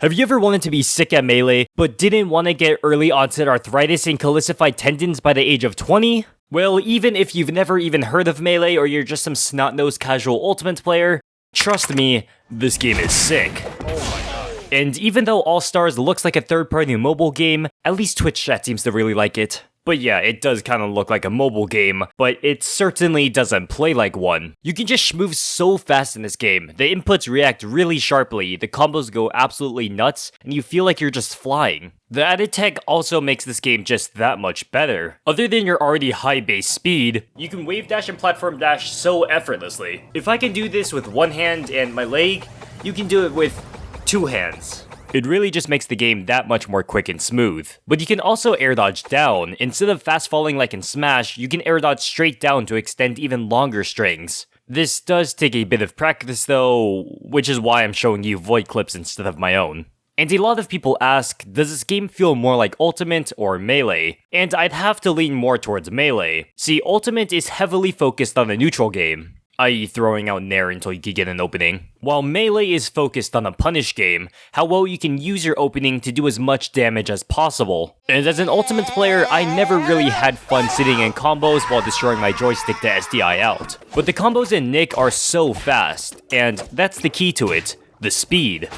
Have you ever wanted to be sick at Melee, but didn't want to get early onset arthritis and calcified tendons by the age of 20? Well, even if you've never even heard of Melee or you're just some snot-nosed casual Ultimate player, trust me, this game is sick. Oh my god. And even though All Stars looks like a third-party mobile game, at least Twitch chat seems to really like it. But yeah, it does kind of look like a mobile game, but it certainly doesn't play like one. You can just move so fast in this game, the inputs react really sharply, the combos go absolutely nuts, and you feel like you're just flying. The added tech also makes this game just that much better. Other than your already high base speed, you can wave dash and platform dash so effortlessly. If I can do this with one hand and my leg, you can do it with two hands. It really just makes the game that much more quick and smooth. But you can also air dodge down. Instead of fast falling like in Smash, you can air dodge straight down to extend even longer strings. This does take a bit of practice though, which is why I'm showing you void clips instead of my own. And a lot of people ask, does this game feel more like Ultimate or Melee? And I'd have to lean more towards Melee. See, Ultimate is heavily focused on the neutral game, i.e. throwing out Nair until you can get an opening. While Melee is focused on a punish game, how well you can use your opening to do as much damage as possible. And as an Ultimate player, I never really had fun sitting in combos while destroying my joystick to SDI out. But the combos in Nick are so fast, and that's the key to it, the speed.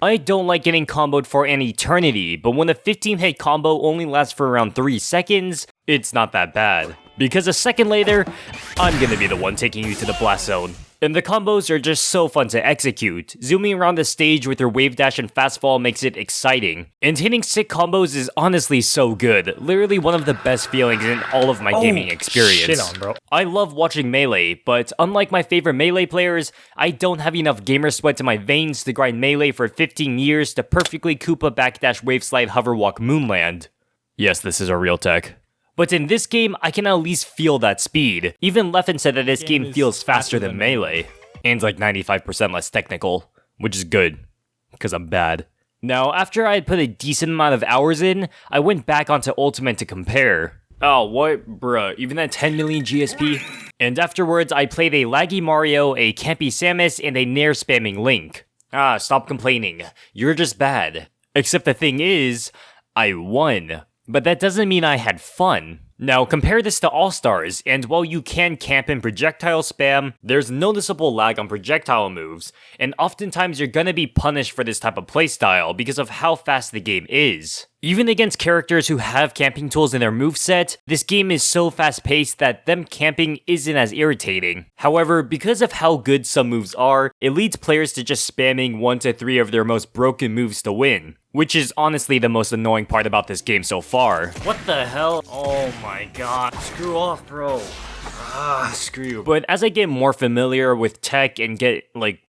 I don't like getting comboed for an eternity, but when a 15-hit combo only lasts for around 3 seconds, it's not that bad. Because a second later, I'm gonna be the one taking you to the blast zone. And the combos are just so fun to execute. Zooming around the stage with your wave dash and fast fall makes it exciting. And hitting sick combos is honestly so good. Literally one of the best feelings in all of my gaming experience. Shit on, bro. I love watching Melee, but unlike my favorite Melee players, I don't have enough gamer sweat in my veins to grind Melee for 15 years to perfectly Koopa backdash wave slide hoverwalk moonland. Yes, this is a real tech. But in this game, I can at least feel that speed. Even Leffen said that this game feels faster than Melee. And like 95% less technical, which is good, because I'm bad. Now, after I had put a decent amount of hours in, I went back onto Ultimate to compare. Oh, what? Bruh, even at 10 million GSP? And afterwards, I played a laggy Mario, a campy Samus, and a Nair spamming Link. Ah, stop complaining. You're just bad. Except the thing is, I won. But that doesn't mean I had fun. Now compare this to All-Stars, and while you can camp and projectile spam, there's noticeable lag on projectile moves, and oftentimes you're gonna be punished for this type of playstyle because of how fast the game is. Even against characters who have camping tools in their moveset, this game is so fast-paced that them camping isn't as irritating. However, because of how good some moves are, it leads players to just spamming 1 to 3 of their most broken moves to win. Which is honestly the most annoying part about this game so far. What the hell? Oh my god. Screw off, bro. Screw you. But as I get more familiar with tech and get,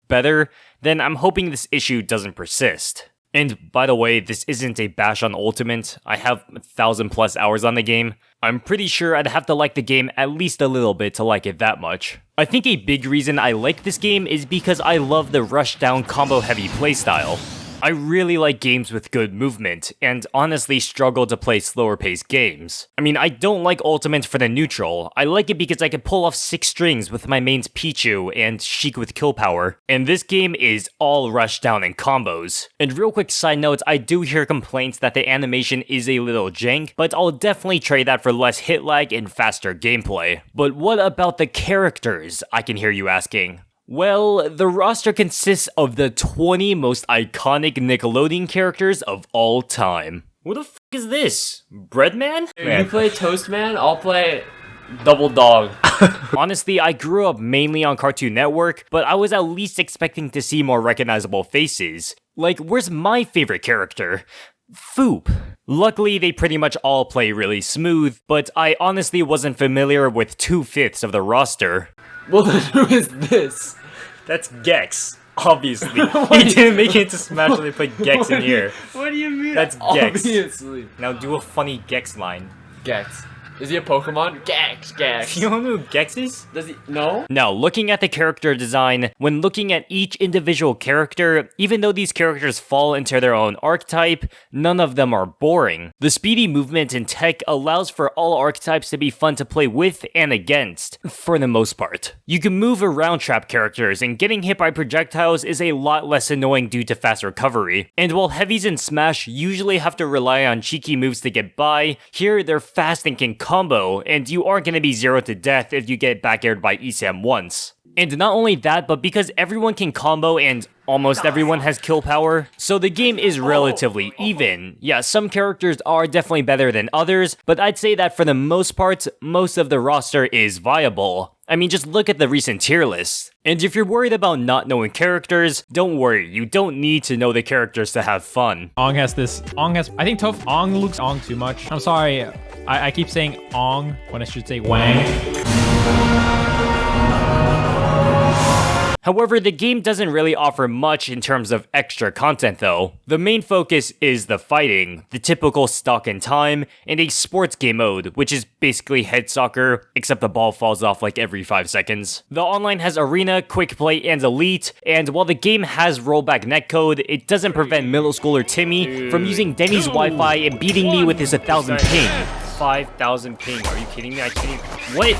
better, then I'm hoping this issue doesn't persist. And by the way, this isn't a bash on Ultimate. I have 1,000+ hours on the game. I'm pretty sure I'd have to like the game at least a little bit to like it that much. I think a big reason I like this game is because I love the rush down combo heavy playstyle. I really like games with good movement, and honestly struggle to play slower paced games. I mean, I don't like Ultimate for the neutral. I like it because I can pull off 6 strings with my mains Pichu and Sheik with kill power. And this game is all rush down and combos. And real quick side note, I do hear complaints that the animation is a little jank, but I'll definitely trade that for less hit lag and faster gameplay. But what about the characters? I can hear you asking. Well, the roster consists of the 20 most iconic Nickelodeon characters of all time. What the f*** is this? Breadman? You play Toastman, I'll play Double Dog. Honestly, I grew up mainly on Cartoon Network, but I was at least expecting to see more recognizable faces. Like, where's my favorite character? Foop. Luckily, they pretty much all play really smooth, but I honestly wasn't familiar with 2/5 of the roster. Well, then who is this? That's Gex, obviously. He didn't make it into Smash, so they put Gex in here. What do you mean? That's Gex. Obviously. Now do a funny Gex line. Gex. Is he a Pokemon? Gex. You don't know who Gex is? Does he? No? Now, looking at the character design, when looking at each individual character, even though these characters fall into their own archetype, none of them are boring. The speedy movement and tech allows for all archetypes to be fun to play with and against, for the most part. You can move around trap characters, and getting hit by projectiles is a lot less annoying due to fast recovery. And while heavies in Smash usually have to rely on cheeky moves to get by, here they're fast and can combo, and you aren't going to be 0 to death if you get back aired by ESAM once. And not only that, but because everyone can combo and almost everyone has kill power, so the game is relatively even. Yeah, some characters are definitely better than others, but I'd say that for the most part, most of the roster is viable. I mean, just look at the recent tier list. And if you're worried about not knowing characters, don't worry, you don't need to know the characters to have fun. I think Ong looks Ong too much. I'm sorry, I keep saying Ong when I should say Wang. However, the game doesn't really offer much in terms of extra content though. The main focus is the fighting, the typical stock and time, and a sports game mode, which is basically head soccer, except the ball falls off like every 5 seconds. The online has arena, quick play, and elite, and while the game has rollback netcode, it doesn't prevent middle schooler Timmy from using Denny's Wi-Fi and beating me with his 1000 ping. 5,000 ping, are you kidding me? I can't even... What?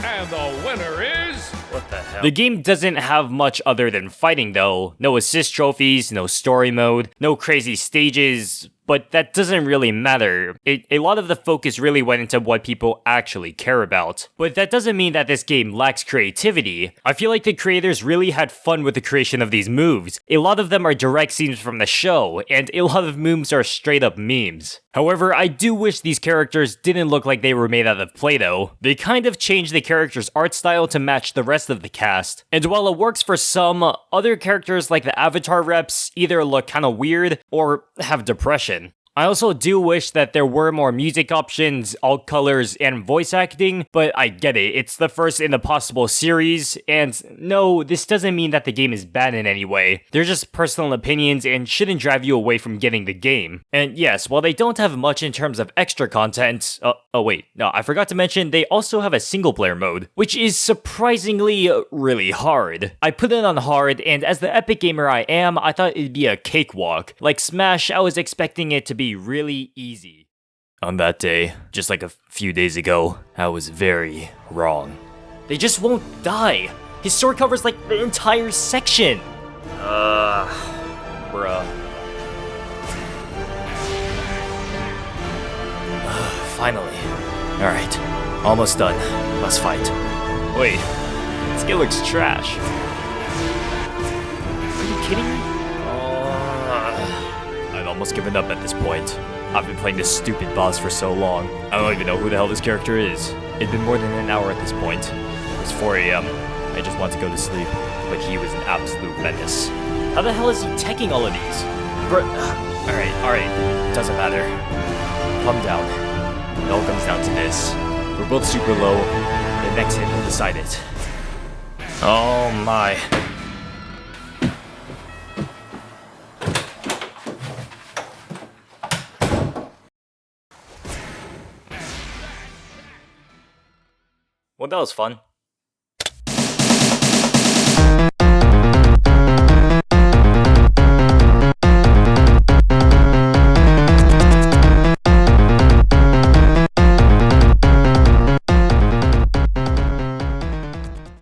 And the winner is... What the hell? The game doesn't have much other than fighting though. No assist trophies, no story mode, no crazy stages, but that doesn't really matter. A lot of the focus really went into what people actually care about. But that doesn't mean that this game lacks creativity. I feel like the creators really had fun with the creation of these moves. A lot of them are direct scenes from the show, and a lot of moves are straight up memes. However, I do wish these characters didn't look like they were made out of Play-Doh. They kind of changed the character's art style to match the rest of the cast. And while it works for some, other characters like the Avatar reps either look kinda weird or have depression. I also do wish that there were more music options, alt colors, and voice acting, but I get it, it's the first in the possible series, and no, this doesn't mean that the game is bad in any way. They're just personal opinions and shouldn't drive you away from getting the game. And yes, while they don't have much in terms of extra content, I forgot to mention they also have a single player mode, which is surprisingly really hard. I put it on hard, and as the epic gamer I am, I thought it'd be a cakewalk. Like Smash, I was expecting it to be really easy. On that day, just like a few days ago, I was very wrong. They just won't die. His sword covers like the entire section. Bruh. Finally. Alright, almost done. Let's fight. Wait, this game looks trash. Are you kidding me? I've almost given up at this point. I've been playing this stupid boss for so long. I don't even know who the hell this character is. It'd been more than an hour at this point. It was 4 a.m. I just wanted to go to sleep, but he was an absolute menace. How the hell is he teching all of these? Alright, doesn't matter. Calm down. It all comes down to this. We're both super low. The next hit will decide it. Oh my. Well, that was fun.